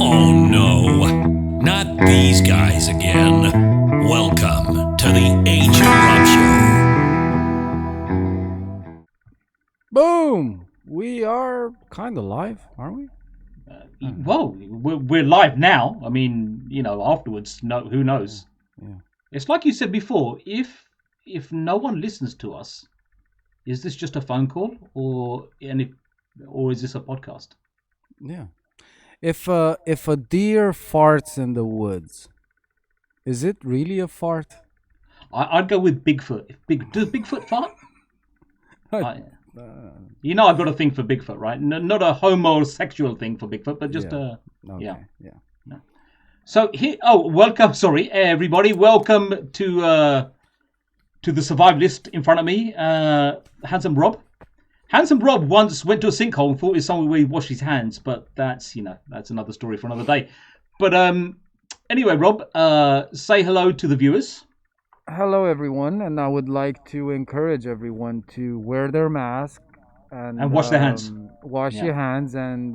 Oh no, not these guys again. Welcome to the H. Rob Show. Boom! We are kind of live, aren't we? Well, we're live now. I mean, afterwards, who knows? Yeah. It's like you said before. If no one listens to us, is this just a phone call, or is this a podcast? Yeah. If a deer farts in the woods, is it really a fart? I'd go with Bigfoot. Does Bigfoot fart? I've got a thing for Bigfoot, right? Not a homosexual thing for Bigfoot, but just Okay, yeah. yeah. So here, welcome. Sorry, everybody. Welcome to the survivalist in front of me, Handsome Rob. Handsome Rob once went to a sinkhole and thought it was somewhere where he washed his hands, but that's another story for another day. But anyway, Rob, say hello to the viewers. Hello, everyone, and I would like to encourage everyone to wear their mask And wash their hands. Wash Yeah. your hands and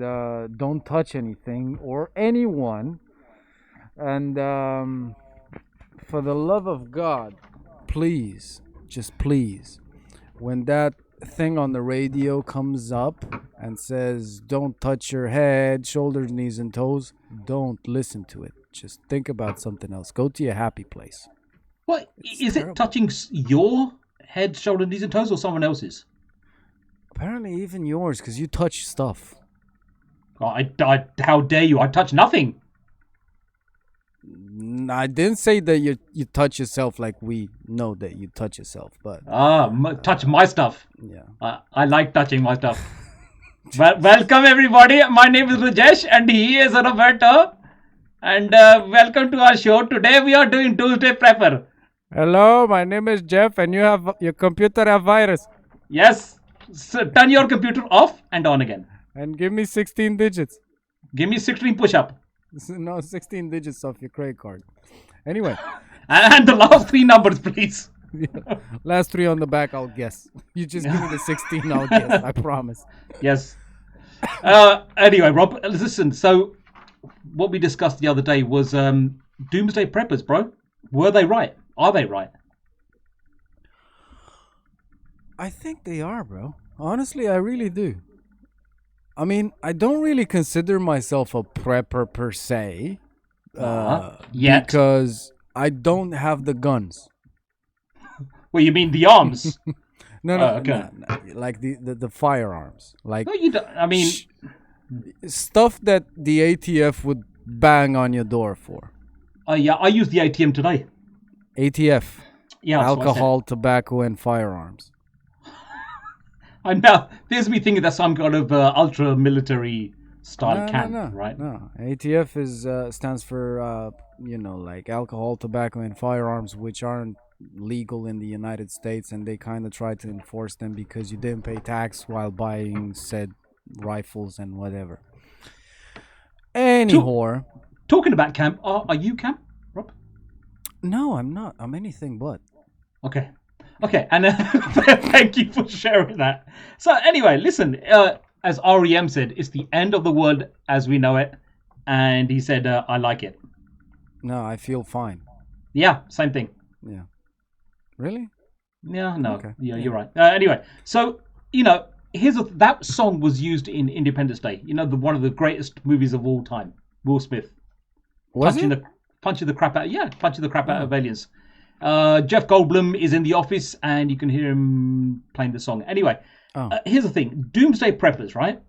don't touch anything or anyone. And for the love of God, please, just please, when that thing on the radio comes up and says don't touch your head, shoulders, knees, and toes, don't listen to it. Just think about something else. Go to your happy place. What is terrible. it touching your head, shoulder, knees, and toes, or someone else's? Apparently even yours, because you touch stuff. How dare you? I touch nothing. I didn't say that you touch yourself like we know that you touch yourself, but Touch my stuff. yeah. I like touching my stuff. Welcome everybody. My name is Rajesh and he is Roberto. And welcome to our show. Today we are doing Tuesday Prepper. Hello, my name is Jeff, and your computer have virus. Yes. So turn your computer off and on again. And give me 16 digits. Give me 16 push-up. No, 16 digits off your credit card. Anyway, And the last 3 numbers, please. last 3 on the back, I'll guess. You just give me the 16, I'll guess. I promise. Yes. Anyway, Rob, listen. So what we discussed the other day was Doomsday Preppers, bro. Were they right? Are they right? I think they are, bro. Honestly, I really do. I mean, I don't really consider myself a prepper per se. Yet. Because I don't have the guns. Well, you mean the arms? No, okay. no, like the firearms. Like No, you don't. I mean, stuff that the ATF would bang on your door for. yeah, I used the ATM today. ATF. Yeah, that's what I said. Alcohol, tobacco, and firearms. And now there's me thinking that's some kind of ultra military style camp, right? No, ATF stands for like alcohol, tobacco, and firearms, which aren't legal in the United States, and they kind of try to enforce them because you didn't pay tax while buying said rifles and whatever. Anyhow, Talking about camp, are you camp, Rob? no, I'm not. I'm anything but. Okay, and thank you for sharing that. So anyway, listen, as REM said, it's the end of the world as we know it, and he said, I like it. No, I feel fine. Yeah, same thing. Yeah. Really? Yeah, no, Okay. yeah, you're right. Anyway, so that song was used in Independence Day. One of the greatest movies of all time. Will Smith punching the crap out of aliens. Jeff Goldblum is in the office, and you can hear him playing the song. Anyway, here's the thing: Doomsday Preppers, right?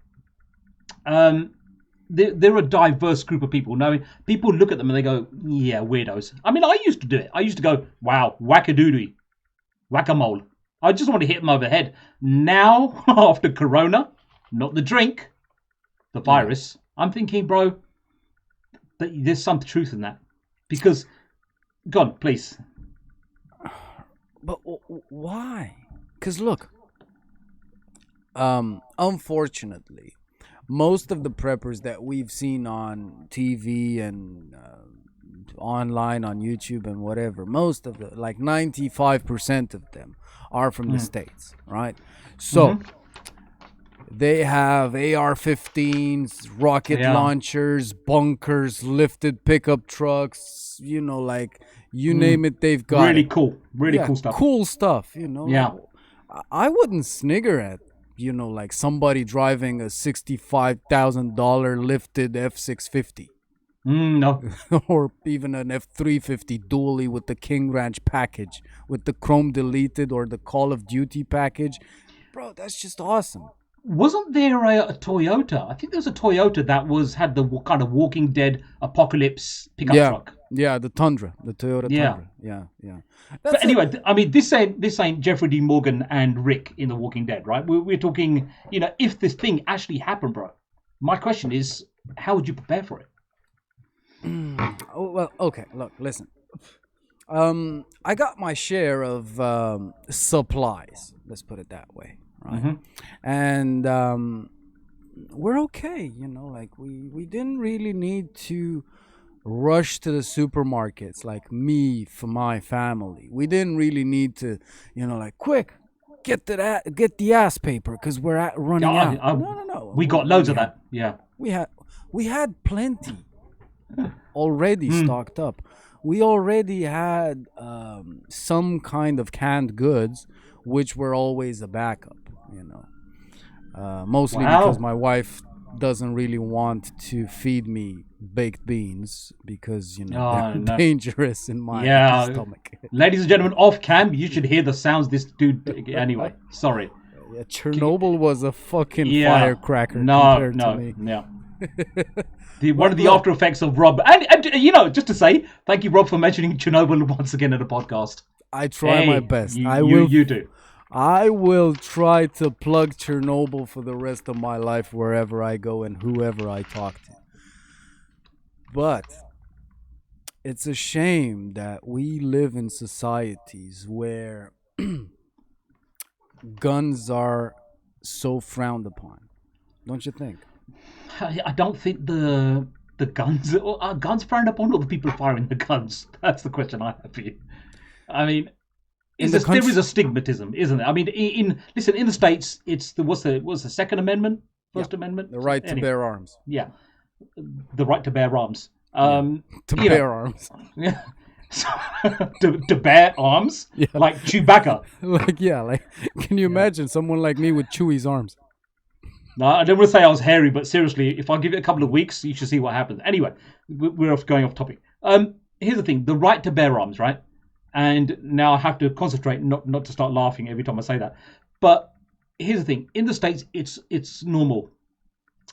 They're a diverse group of people. Now, people look at them and they go, "Yeah, weirdos." I mean, I used to do it. I used to go, "Wow, whack-a-doodoo, whack-a-mole." I just want to hit them over the head. Now, after Corona, not the drink, the virus, I'm thinking, bro, that there's some truth in that. Because, go on, please. But why? Because look, unfortunately, most of the preppers that we've seen on TV and online on YouTube and whatever, most of the, like 95% of them are from the States, right? So They have AR-15s, rocket Yeah. launchers, bunkers, lifted pickup trucks. Like you name it, they've got Really it. cool. Really Yeah, cool stuff. cool stuff. Yeah. Like, I wouldn't snigger at like somebody driving a $65,000 lifted F-650 No. or even an F-350 dually with the King Ranch package with the Chrome deleted or the Call of Duty package. Bro, that's just awesome. Wasn't there a Toyota? I think there was a Toyota that had the kind of Walking Dead apocalypse pickup truck. Yeah, the Tundra, the Toyota Yeah. Tundra. Yeah. But anyway, I mean, this ain't Jeffrey D. Morgan and Rick in The Walking Dead, right? We're talking, if this thing actually happened, bro. My question is, how would you prepare for it? Oh, well, okay. Look, listen. I got my share of supplies. Let's put it that way, right? And we're okay. Like we didn't really need to rush to the supermarkets like me for my family. We didn't really need to, like quick get the ass paper because we're running out. No. We got loads of that. Yeah. We had plenty already stocked up. We already had some kind of canned goods, which were always a backup. Mostly because my wife doesn't really want to feed me baked beans because they're dangerous in my stomach. Ladies and gentlemen, off cam, you should hear the sounds this dude. Anyway, sorry. Yeah, Chernobyl was a fucking firecracker compared to me. No. One of the after effects of Rob, and just to say, thank you, Rob, for mentioning Chernobyl once again in the podcast. I try my best. You do. I will try to plug Chernobyl for the rest of my life wherever I go and whoever I talk to. But it's a shame that we live in societies where guns are so frowned upon. Don't you think? I don't think the guns are guns frowned upon, or the people firing the guns. That's the question I have for you. I mean, there is a stigmatism, isn't there? I mean, in the States, it's what's the Second Amendment, First Amendment, the right to bear arms. Yeah, the right to bear arms. Bear arms. Yeah. to bear arms, like Chewbacca. Can you imagine someone like me with Chewie's arms? No, I don't want to say I was hairy, but seriously, if I give it a couple of weeks, you should see what happens. Anyway, we're going off topic. Here's the thing: the right to bear arms, right? And now I have to concentrate not to start laughing every time I say that. But here's the thing: in the States, it's normal.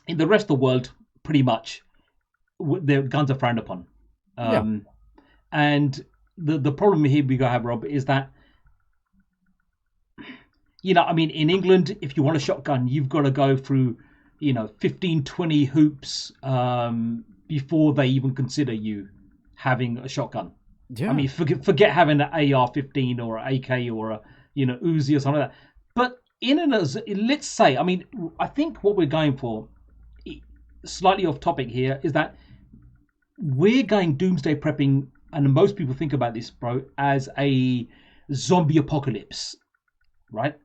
In the rest of the world, pretty much, their guns are frowned upon. And the problem here we have, Rob, is that in England, if you want a shotgun, you've got to go through 15, 20 hoops before they even consider you having a shotgun. Yeah. I mean, forget having an AR-15 or an AK or a Uzi or something like that. But let's say, I think what we're going for, slightly off topic here, is that we're going doomsday prepping, and most people think about this, bro, as a zombie apocalypse, right?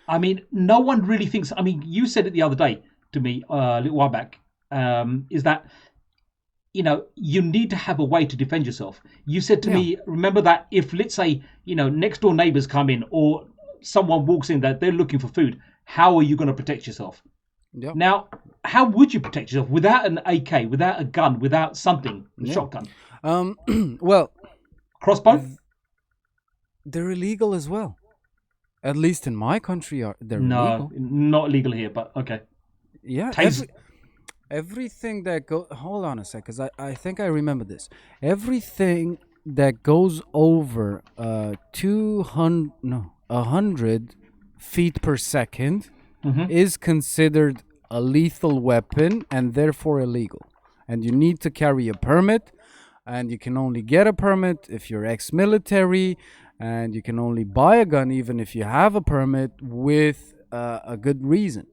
I mean, no one really thinks. I mean, you said it the other day to me a little while back. Is that you need to have a way to defend yourself. You said to me, remember that if, let's say, next door neighbors come in or someone walks in that they're looking for food, how are you going to protect yourself? Yep. Now, how would you protect yourself without an AK, without a gun, without something, a shotgun? Well, crossbow? They're illegal as well. At least in my country, they're illegal. No, not legal here, but okay. Yeah, everything that goes... Hold on a sec, because I think I remember this. Everything that goes over 100 feet per second is considered a lethal weapon and therefore illegal. And you need to carry a permit, and you can only get a permit if you're ex-military, and you can only buy a gun even if you have a permit with a good reason.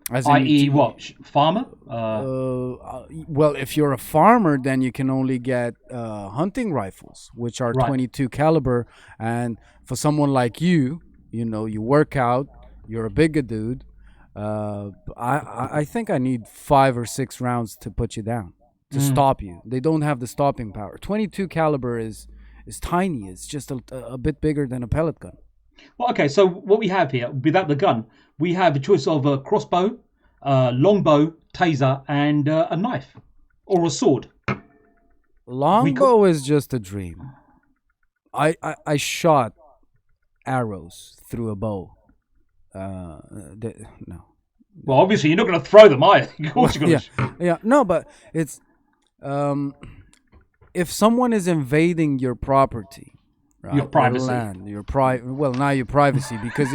I.e. what? Farmer? Well, if you're a farmer, then you can only get hunting rifles, which are 22 caliber. And for someone like you, you work out, you're a bigger dude, I think I need 5 or 6 rounds to put you down, to stop you. They don't have the stopping power. 22 caliber is tiny. It's just a bit bigger than a pellet gun. Well, okay, so what we have here, without the gun, we have a choice of a crossbow, longbow, taser, and a knife or a sword. Longbow is just a dream. I shot arrows through a bow. No. Well, obviously you're not going to throw them, are you? Of course you're going to. Yeah. No, but it's if someone is invading your property, right, Your privacy. land, now your privacy, because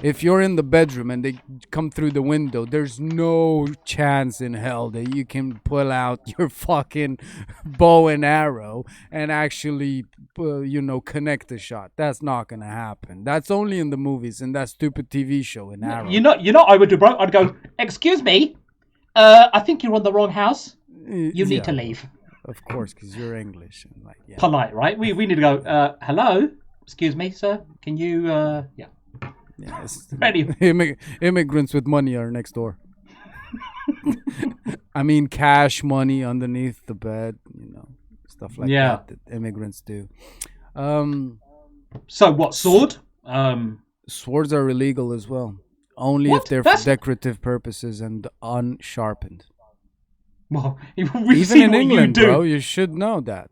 if you're in the bedroom and they come through the window, there's no chance in hell that you can pull out your fucking bow and arrow and actually connect the shot. That's not gonna happen. That's only in the movies and that stupid TV show in Arrow. You know I would do, bro. I'd go, excuse me, I think you're on the wrong house. You need to leave. Of course, because you're English and Polite, right? We need to go, hello, excuse me, sir, can you Ready. Immigrants with money are next door. I mean, cash money underneath the bed, stuff like that immigrants do. So what, sword? Swords are illegal as well. Only if they're for decorative purposes and unsharpened. Well, even in England, bro, you should know that.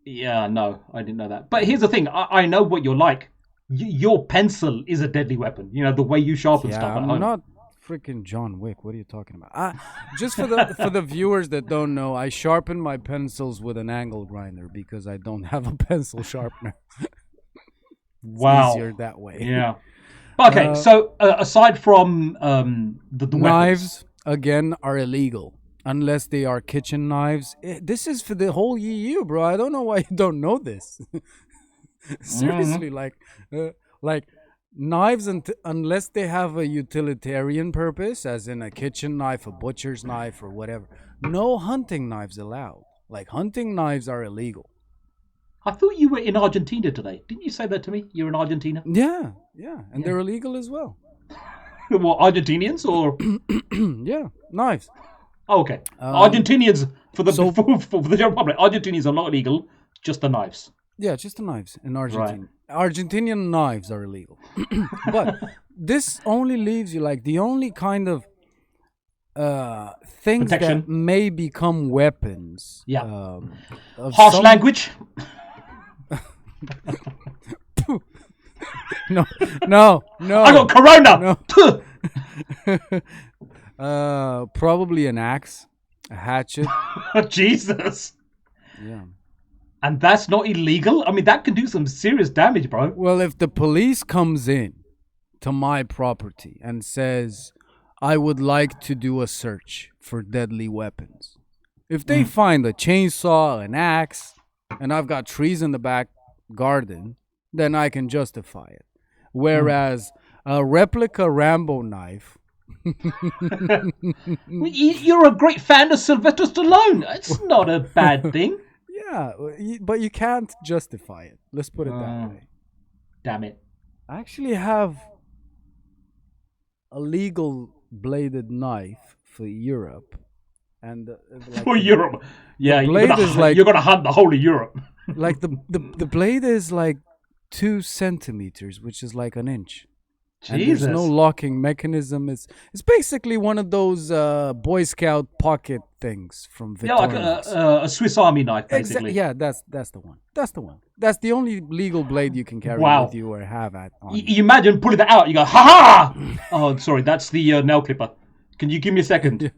Yeah, no, I didn't know that. But here's the thing: I know what you're like. Your pencil is a deadly weapon. You know the way you sharpen stuff at home. I'm not freaking John Wick. What are you talking about? Just for the viewers that don't know, I sharpen my pencils with an angle grinder because I don't have a pencil sharpener. It's easier that way. Yeah. Okay, so aside from the knives, again, are illegal. Unless they are kitchen knives. This is for the whole EU, bro. I don't know why you don't know this. Seriously, like knives, unless they have a utilitarian purpose, as in a kitchen knife, a butcher's knife, or whatever, no hunting knives allowed. Like, hunting knives are illegal. I thought you were in Argentina today. Didn't you say that to me? You're in Argentina? Yeah. And they're illegal as well. What, Argentinians or? Yeah, knives. Oh, okay. Argentinians, for the general public, Argentinians are not illegal, just the knives. Yeah, just the knives in Argentina. Right. Argentinian knives are illegal. But this only leaves you, like, the only kind of things protection that may become weapons. Yeah. Harsh language? No. I got corona! No. Probably an axe, a hatchet. Jesus. Yeah. And that's not illegal? I mean, that can do some serious damage, bro. Well, if the police comes in to my property and says, I would like to do a search for deadly weapons. If they find a chainsaw, an axe, and I've got trees in the back garden, then I can justify it. Whereas a replica Rambo knife... You're a great fan of Sylvester Stallone. It's not a bad thing. Yeah, but you can't justify it. Let's put it that way. Damn it. I actually have a legal bladed knife for Europe. And for Europe. Yeah, you're going to hunt the whole of Europe. Like the blade is like 2 centimeters, which is like an inch. Jesus. And there's no locking mechanism. It's basically one of those Boy Scout pocket things from Victorians. Yeah, like a Swiss Army knife, basically. Yeah, that's the one. That's the one. That's the only legal blade you can carry with you or have on you imagine pulling that out. You go, ha ha! Oh, sorry, that's the nail clipper. Can you give me a second?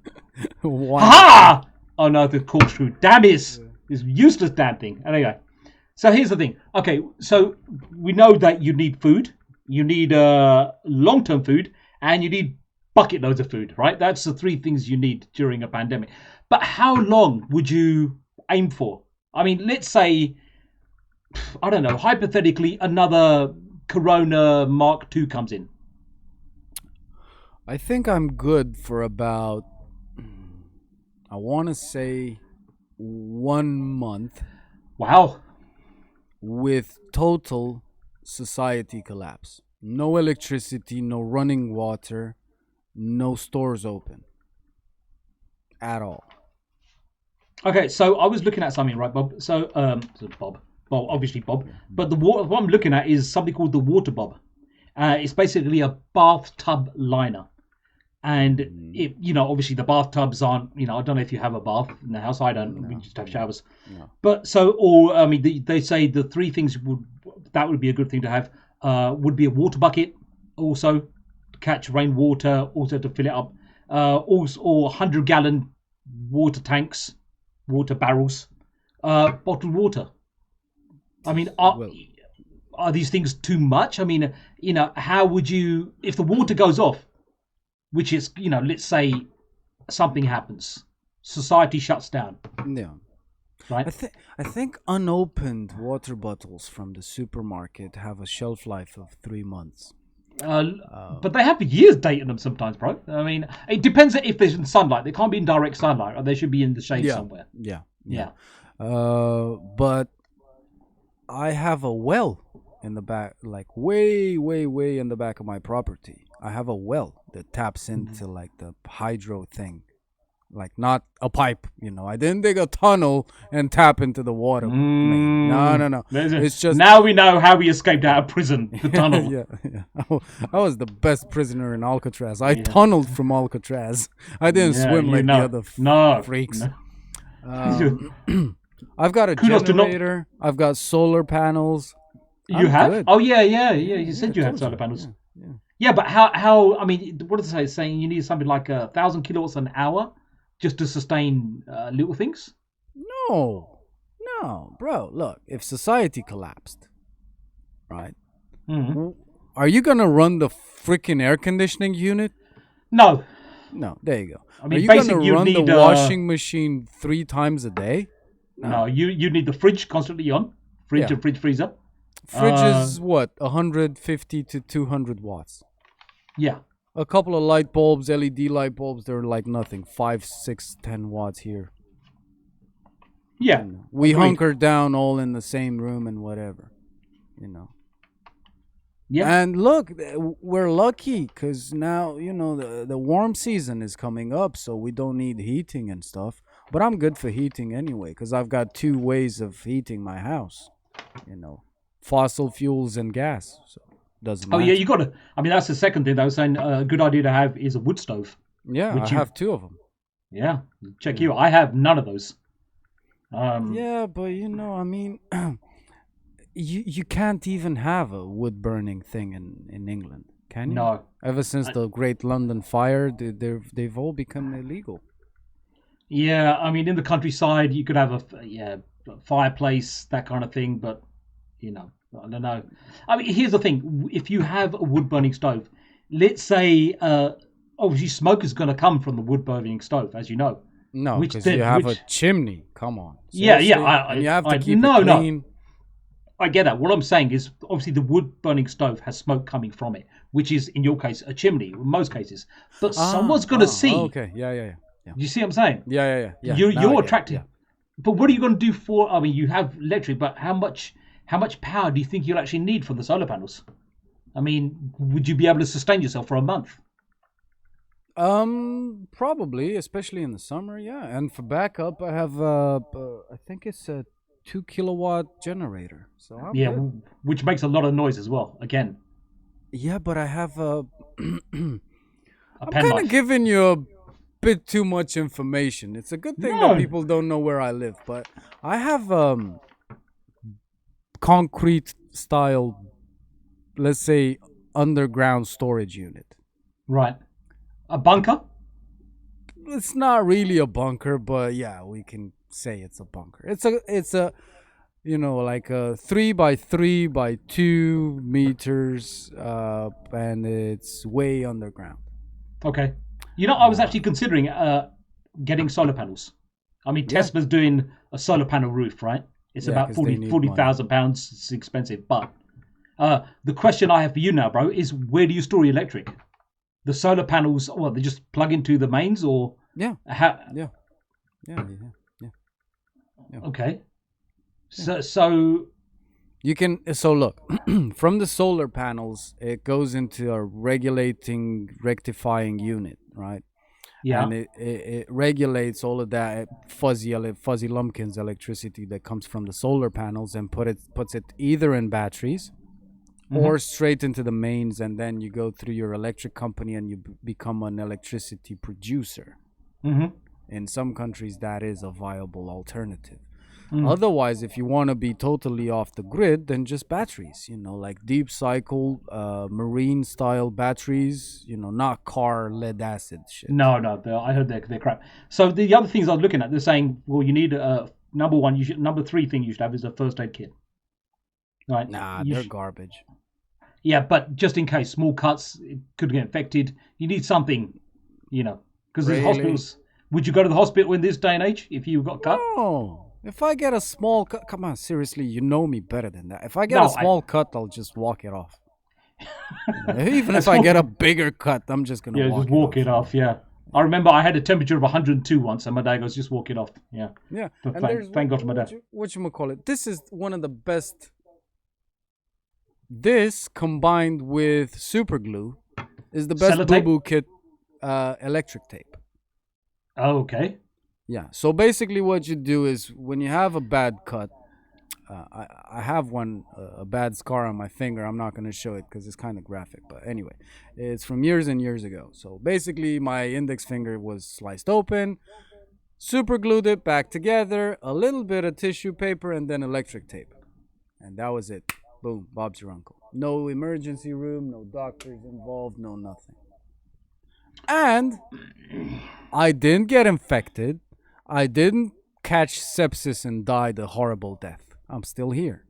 Ha ha! Oh no, the corkscrew. Damn it! This useless damn thing. Anyway, so here's the thing. Okay, so we know that you need food. You need long-term food, and you need bucket loads of food, right? That's the 3 things you need during a pandemic. But how long would you aim for? I mean, let's say, I don't know, hypothetically, another Corona Mark II comes in. I think I'm good for about, I want to say 1 month. Wow. With total society collapse. No electricity, no running water, no stores open at all. Okay, so I was looking at something, right, Bob? So Bob. Well, obviously Bob. But what I'm looking at is something called the Water Bob. It's basically a bathtub liner. And, obviously the bathtubs aren't, I don't know if you have a bath in the house. I don't. We just have showers. No. But they say the three things that would be a good thing to have would be a water bucket, also to catch rainwater, also to fill it up, also 100-gallon water tanks, water barrels, bottled water. I mean, are these things too much? I mean, how would you, if the water goes off, which is, let's say something happens, society shuts down. Yeah. Right? I think unopened water bottles from the supermarket have a shelf life of 3 months. But they have a year's date in them sometimes, bro. I mean, it depends if there's in sunlight. They can't be in direct sunlight, or they should be in the shade somewhere. Yeah. But I have a well in the back, like way in the back of my property. I have a well that taps into like the hydro thing. Like not a pipe, I didn't dig a tunnel and tap into the water. No. It's just now we know how we escaped out of prison. The tunnel. yeah. I was the best prisoner in Alcatraz. I tunneled from Alcatraz. I didn't swim like the other freaks. No. I've got a generator. I've got solar panels. You have? Good. Oh yeah. You said you had solar panels. Yeah, but how? I mean, what does it say? It's saying you need something like 1,000 kilowatts an hour just to sustain little things? No, bro. Look, if society collapsed, right? Are you gonna run the freaking air conditioning unit? No. There you go. I mean, are you basically, gonna run the washing machine 3 times a day? No, you need the fridge constantly on. Fridge and fridge freezer. Fridge is what, 150 to 200 watts. Yeah. A couple of light bulbs, LED light bulbs, they're like nothing. 5, 6, 10 watts here. Yeah. We hunker down all in the same room and whatever. Yeah. And look, we're lucky because now, the warm season is coming up, so we don't need heating and stuff. But I'm good for heating anyway because I've got 2 ways of heating my house. Fossil fuels and gas. So doesn't matter. Oh yeah, you got to. I mean, that's the second thing I was saying. A good idea to have is a wood stove. Yeah, I have 2 of them. Yeah, check you. I have none of those. Yeah, but I mean, you can't even have a wood burning thing in England, can you? No. Ever since the Great London Fire, they've all become illegal. Yeah, I mean, in the countryside, you could have a fireplace, that kind of thing, but I don't know. I mean, here's the thing: if you have a wood burning stove, let's say, obviously, smoke is going to come from the wood burning stove, as you know. No, because you have a chimney. Come on. Seriously? Yeah. You have to keep it clean. No. I get that. What I'm saying is, obviously, the wood burning stove has smoke coming from it, which is, in your case, a chimney. In most cases, but someone's going to see. Okay. Yeah. You see what I'm saying? Yeah. You're attracted. Yeah. But what are you going to do for? I mean, you have electric, but how much power do you think you'll actually need from the solar panels? I mean, would you be able to sustain yourself for a month? Probably, especially in the summer, yeah. And for backup, I have I think it's a 2 kilowatt generator. So I'm good. Which makes a lot of noise as well. Again. Yeah, but I have a. I'm pen kind knife. of giving you a bit too much information. It's a good thing that people don't know where I live, but I have concrete style, let's say, underground storage unit. Right. A bunker? It's not really a bunker, but yeah, we can say it's a bunker. It's a like a 3 by 3 by 2 meters, and it's way underground. Okay. I was actually considering getting solar panels. I mean, Tesla's doing a solar panel roof, right? It's about 40,000 pounds. It's expensive, but the question I have for you now, bro, is where do you store your electric? The solar panels, they just plug into the mains, or Yeah. Okay. So You can so look from the solar panels. It goes into a regulating, rectifying unit, right? Yeah. And it regulates all of that fuzzy lumpkins electricity that comes from the solar panels and puts it either in batteries or straight into the mains, and then you go through your electric company and you become an electricity producer. In some countries, that is a viable alternative. Otherwise, if you want to be totally off the grid, then just batteries, like deep cycle, marine style batteries, not car lead acid shit. No, I heard they're crap. So the other things I was looking at, they're saying, well, you need number one, number three thing you should have is a first aid kit. Right? Nah, they're garbage. Yeah, but just in case, small cuts, it could get infected. You need something, because there's hospitals. Would you go to the hospital in this day and age if you got cut? No. If I get a small cut, come on, seriously, you know me better than that. If I get a small cut, I'll just walk it off. Even if I get a bigger cut, I'm just gonna walk it off. Yeah, I remember I had a temperature of 102 once, and my dad goes, "Just walk it off." Yeah. And thank God for my dad. Whatchamacallit? This is one of the best. This combined with super glue is the best boo-boo kit electric tape. Oh, okay. Yeah. So basically, what you do is when you have a bad cut, I have a bad scar on my finger. I'm not going to show it because it's kind of graphic. But anyway, it's from years and years ago. So basically, my index finger was sliced open, super glued it back together, a little bit of tissue paper, and then electric tape. And that was it. Boom, Bob's your uncle. No emergency room, no doctors involved, no nothing. And I didn't get infected. I didn't catch sepsis and die the horrible death. I'm still here.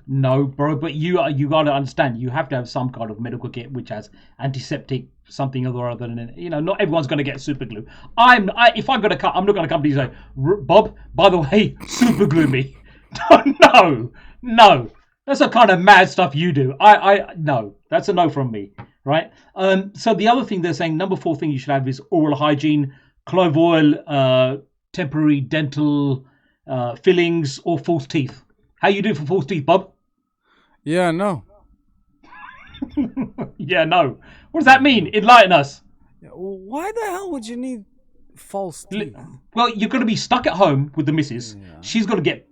No, bro, but you got to understand, you have to have some kind of medical kit which has antiseptic something or other than, not everyone's going to get super glue. If I got a cut, I'm not going to come to you and say, Bob, by the way, super glue me. No. That's the kind of mad stuff you do. No, that's a no from me, right? So the other thing they're saying, number 4 thing you should have is oral hygiene, clove oil, temporary dental fillings, or false teeth. How you do for false teeth, Bob? Yeah, no. Yeah, no. What does that mean? Enlighten us. Why the hell would you need false teeth? Well, you're going to be stuck at home with the missus. Yeah. She's going to get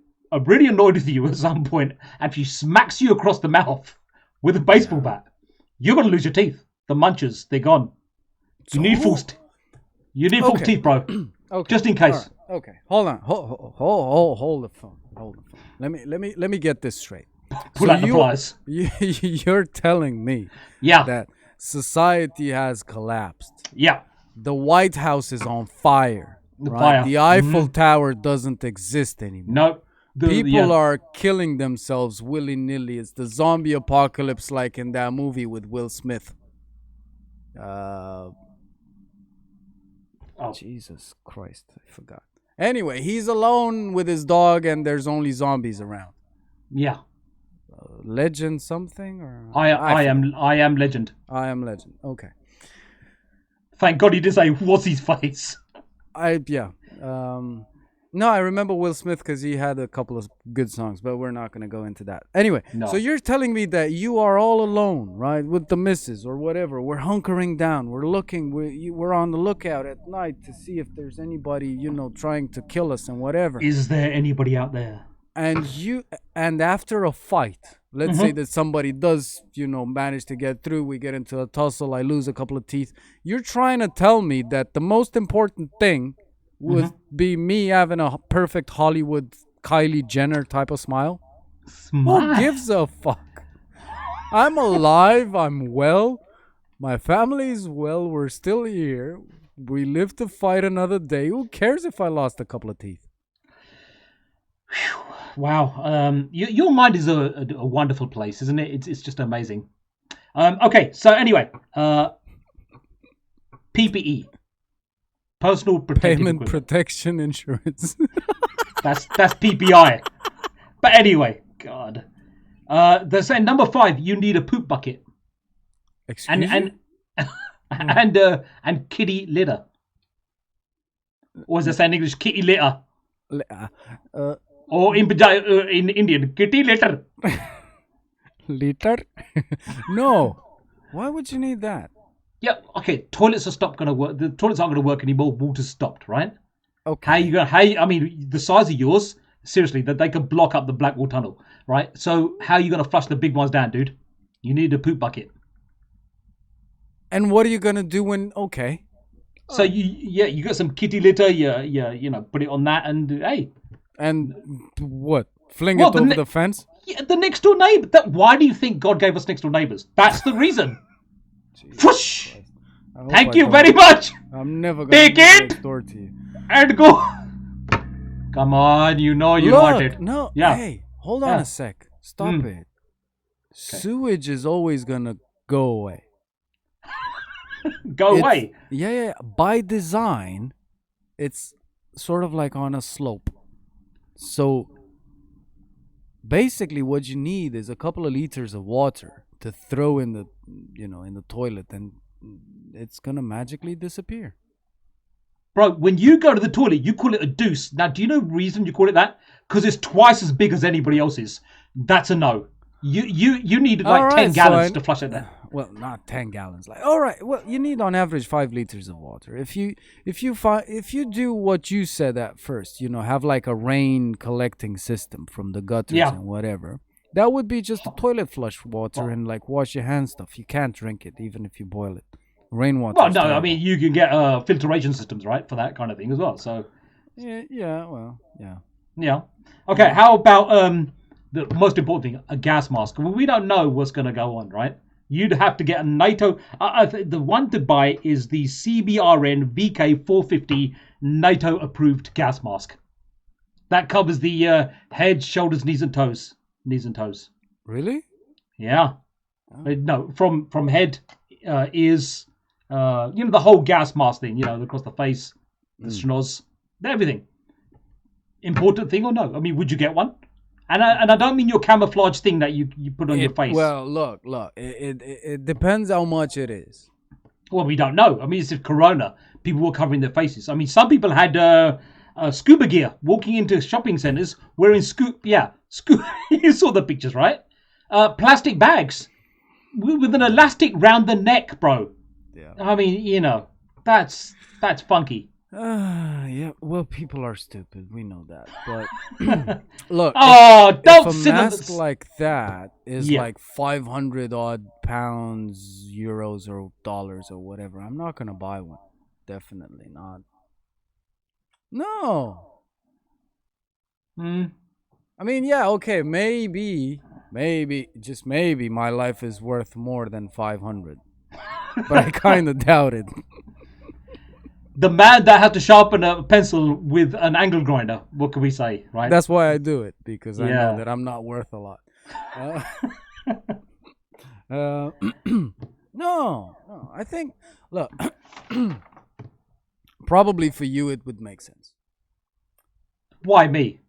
really annoyed with you at some point, and she smacks you across the mouth with a baseball bat. You're going to lose your teeth. The munchers, they're gone. You need false teeth, bro. Okay. Just in case. Right. Okay. Hold on. Hold the phone. Let me get this straight. Pull out the pliers. You're telling me that society has collapsed. Yeah. The White House is on fire. The Eiffel Tower doesn't exist anymore. No. People are killing themselves willy-nilly. It's the zombie apocalypse like in that movie with Will Smith. Jesus Christ, I forgot. Anyway, he's alone with his dog and there's only zombies around. Yeah. Legend something? Or I am Legend. I am Legend. Okay. Thank God he didn't say, what's his face? No, I remember Will Smith because he had a couple of good songs, but we're not going to go into that. Anyway, So you're telling me that you are all alone, right, with the missus or whatever. We're hunkering down. We're looking. We're on the lookout at night to see if there's anybody, trying to kill us and whatever. Is there anybody out there? And after a fight, let's say that somebody does, manage to get through. We get into a tussle. I lose a couple of teeth. You're trying to tell me that the most important thing would be me having a perfect Hollywood Kylie Jenner type of smile? Who gives a fuck? I'm alive. I'm well. My family's well. We're still here. We live to fight another day. Who cares if I lost a couple of teeth? Wow. Your mind is a wonderful place, isn't it? It's just amazing. Okay. So anyway, PPE. Personal Payment Protection Insurance. That's PPI. But anyway, God. They're saying number 5, you need a poop bucket. Excuse me? And kitty litter. Or is it saying in English kitty litter? Or in Indian, kitty litter. Liter? No. Why would you need that? Yeah, okay. Toilets are stopped gonna work. The toilets aren't gonna work anymore. Water's stopped, right? Okay. How you gonna? I mean, the size of yours, seriously, that they could block up the Blackwall Tunnel, right? So how are you gonna flush the big ones down, dude? You need a poop bucket. And what are you gonna do when? Okay. So you got some kitty litter. You know, put it on that, and hey, And what? Fling Well, it the over ne- the fence? yeah, the next door neighbor. Why do you think God gave us next door neighbors? That's the reason. Whoosh! I hope Thank I you don't- very much. I'm never gonna Take move it! next door to you. And go. Come on, you know you want it. No. Yeah. Hey, hold on Yeah. a sec. Stop Mm. it. Sewage is always gonna go away. Go away. Yeah. By design, it's sort of like on a slope. So basically, what you need is a couple of liters of water to throw in the, in the toilet, and it's gonna magically disappear. Bro, when you go to the toilet, you call it a deuce. Now, do you know the reason you call it that? Because it's twice as big as anybody else's. That's a no. You needed like All 10 right, gallons so to flush it there. Well, not 10 gallons. Like, all right. Well, you need on average 5 liters of water. If you do what you said at first, have like a rain collecting system from the gutters Yeah. and whatever. That would be just a toilet flush water and like wash your hands stuff. You can't drink it even if you boil it. Rainwater. Well, is no, I terrible. mean, you can get filtration systems, right, for that kind of thing as well. So, Yeah. Well, yeah. yeah. Okay, how about the most important thing, a gas mask? Well, we don't know what's going to go on, right? You'd have to get a NATO. The one to buy is the CBRN VK450 NATO approved gas mask. That covers the head, shoulders, knees, and toes. Knees and toes. Really? Yeah. No, from head, ears, the whole gas mask thing, across the face, the schnoz, everything. Important thing or no? I mean, would you get one? And I don't mean your camouflage thing that you put on your face. Well, look. It depends how much it is. Well, we don't know. I mean, it's Corona. People were covering their faces. I mean, some people had scuba gear walking into shopping centers wearing scuba. You saw the pictures, right? Plastic bags with an elastic round the neck, bro. Yeah. I mean, that's funky. Yeah. Well, people are stupid. We know that. But look, Oh, if don't a sit on mask this. like that is Yeah. like 500 odd pounds, euros, or dollars, or whatever, I'm not gonna buy one. Definitely not. No. Hmm. I mean, yeah, okay, maybe, just maybe, my life is worth more than 500. But I kind of doubt it. The man that had to sharpen a pencil with an angle grinder. What can we say, right? That's why I do it, because I Yeah. know that I'm not worth a lot. No, I think, look, probably for you it would make sense. Why me?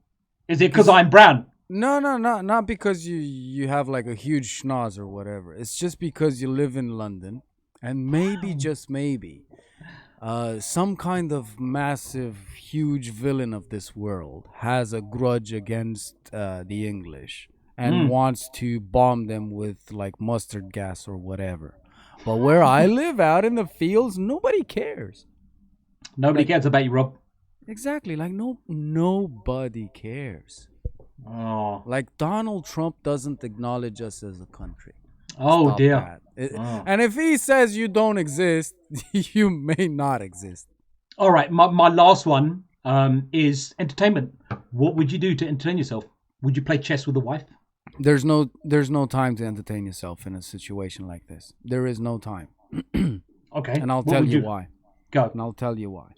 Is it because I'm brown? No, not because you have like a huge schnoz or whatever. It's just because you live in London, and maybe, just maybe, some kind of massive, huge villain of this world has a grudge against the English and wants to bomb them with like mustard gas or whatever. But where I live out in the fields, nobody cares. Nobody cares about you, Rob. Exactly, like nobody cares. Oh, Like Donald Trump doesn't acknowledge us as a country. oh Stop dear. that. Oh. And if he says you don't exist, you may not exist. All right, my last one is entertainment. What would you do to entertain yourself? Would you play chess with a wife? There's no time to entertain yourself in a situation like this. There is no time. Okay. And I'll what tell would you why. Go. And I'll tell you why.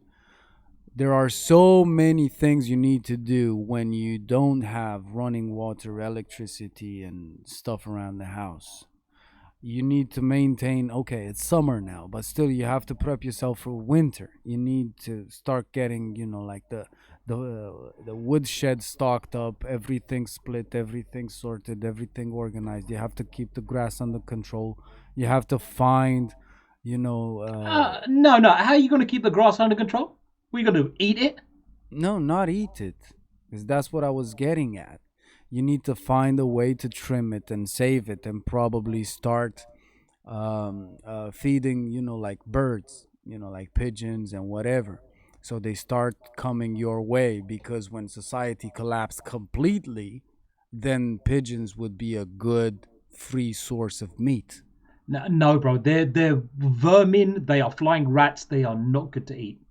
There are so many things you need to do when you don't have running water, electricity, and stuff around the house. You need to maintain, okay, it's summer now, but still you have to prep yourself for winter. You need to start getting, like the woodshed stocked up, everything split, everything sorted, everything organized. You have to keep the grass under control. You have to find, No. How are you going to keep the grass under control? What are you going to do? Eat it? no, not eat it. Because that's what I was getting at. You need to find a way to trim it and save it, and probably start feeding, like birds, like pigeons and whatever. So they start coming your way, because when society collapsed completely, then pigeons would be a good free source of meat. No, no, bro. They're vermin. They are flying rats. They are not good to eat.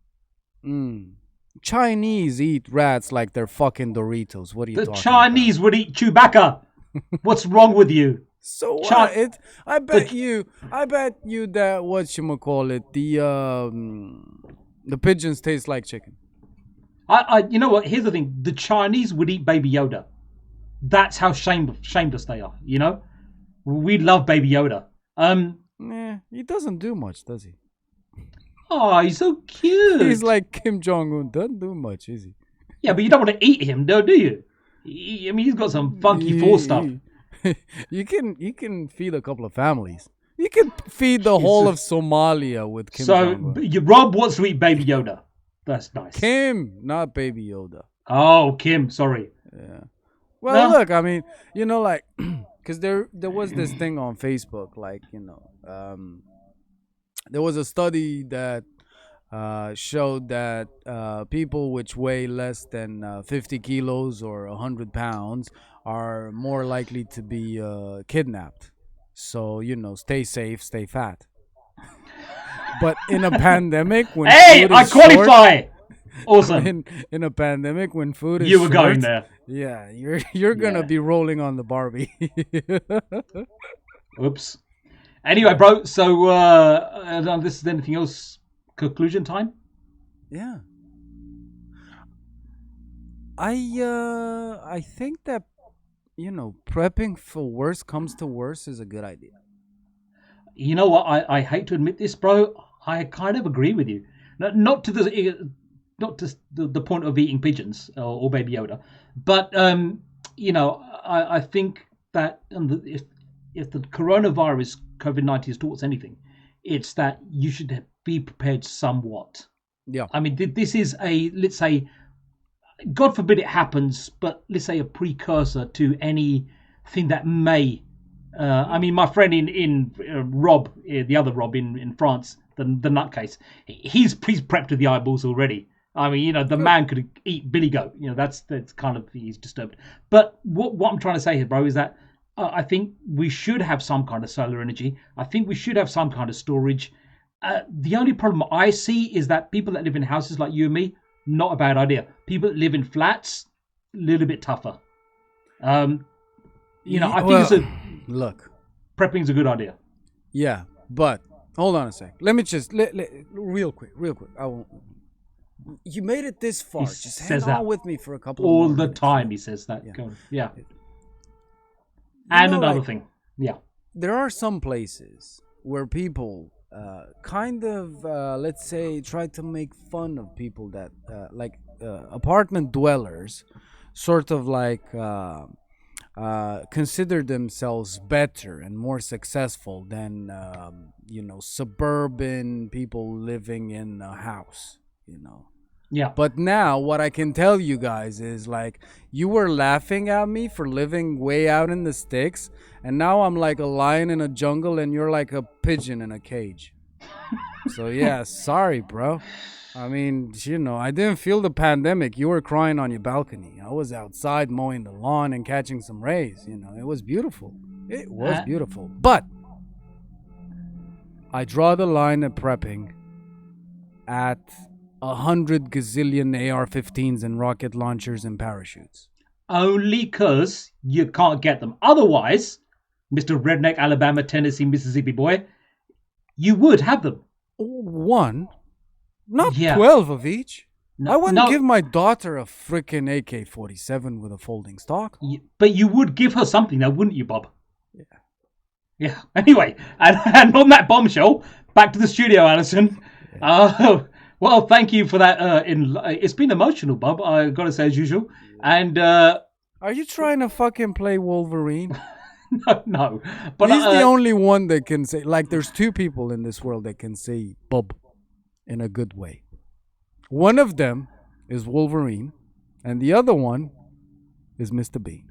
Mm. Chinese eat rats like they're fucking Doritos. What are you The talking Chinese about? would eat Chewbacca. What's wrong with you? So Chi- what? I bet you that whatchamacallit, the pigeons taste like chicken. you know what? Here's the thing. The Chinese would eat Baby Yoda. That's how shameless they are. We love Baby Yoda. He doesn't do much, does he? Oh, he's so cute. He's like Kim Jong Un. Doesn't do much, is he? Yeah, but you don't want to eat him, do you? I mean, he's got some funky force stuff. You can feed a couple of families. You can feed the whole of Somalia with Kim Jong Un. Rob wants to eat Baby Yoda. That's nice. Kim, not Baby Yoda. Oh, Kim, sorry. Yeah. Well, No. look, I mean, like, because there was this thing on Facebook, like, there was a study that showed that people which weigh less than 50 kilos or 100 pounds are more likely to be kidnapped. So, stay safe, stay fat. But in a pandemic, when Hey, food I is qualify. Awesome. in a pandemic when food is You were short, going there. yeah, you're gonna Yeah. be rolling on the Barbie. Oops. Anyway, bro. So, this is anything else? Conclusion time. Yeah. I think that prepping for worse comes to worse is a good idea. You know what? I hate to admit this, bro. I kind of agree with you. Not to the point of eating pigeons or Baby Yoda, but I think that if the coronavirus COVID-19 has taught us anything, it's that you should be prepared somewhat. Yeah. I mean, this is let's say, God forbid it happens, but let's say a precursor to anything that may. I mean, my friend in Rob, the other Rob in France, the nutcase, he's prepped to the eyeballs already. I mean, the man could eat billy goat. That's kind of, he's disturbed. But what I'm trying to say here, bro, is that I think we should have some kind of solar energy. I think we should have some kind of storage. The only problem I see is that people that live in houses like you and me, not a bad idea. People that live in flats, a little bit tougher. I think Look. prepping's a good idea. Yeah, but hold on a sec. Let me just real quick. I won't. You made it this far. He Just hang says on that with me for a couple of All more the minutes. time he says that. Yeah. Yeah. You And know, another like, thing. Yeah. there are some places where people kind of let's say try to make fun of people that apartment dwellers, sort of like consider themselves better and more successful than suburban people living in a house. Yeah. But now, what I can tell you guys is, like, you were laughing at me for living way out in the sticks, and now I'm like a lion in a jungle, and you're like a pigeon in a cage. So, yeah, sorry, bro. I mean, I didn't feel the pandemic. You were crying on your balcony. I was outside mowing the lawn and catching some rays. It was beautiful. It was beautiful. But I draw the line at prepping at 100 gazillion AR-15s and rocket launchers and parachutes. Only because you can't get them. Otherwise, Mr. Redneck, Alabama, Tennessee, Mississippi boy, you would have them. One, not Yeah. 12 of each. No, I wouldn't no. give my daughter a freaking AK-47 with a folding stock. But you would give her something now, wouldn't you, Bob? Yeah. Yeah. Anyway, and on that bombshell, back to the studio, Alison. Well, thank you for that. It's been emotional, Bob, I got to say, as usual. And Are you trying to fucking play Wolverine? no. But He's the only one that can say, like, there's two people in this world that can say Bob in a good way. One of them is Wolverine, And the other one is Mr. Bean.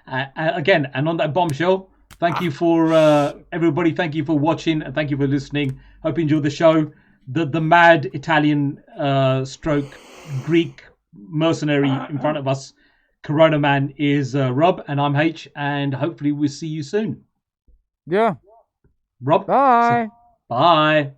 Again, and on that bombshell, thank you for everybody. Thank you for watching and thank you for listening. Hope you enjoyed the show. The mad Italian stroke Greek mercenary in front of us, Corona Man, is Rob, and I'm H, and hopefully we'll see you soon. Yeah. Rob? Bye. Bye.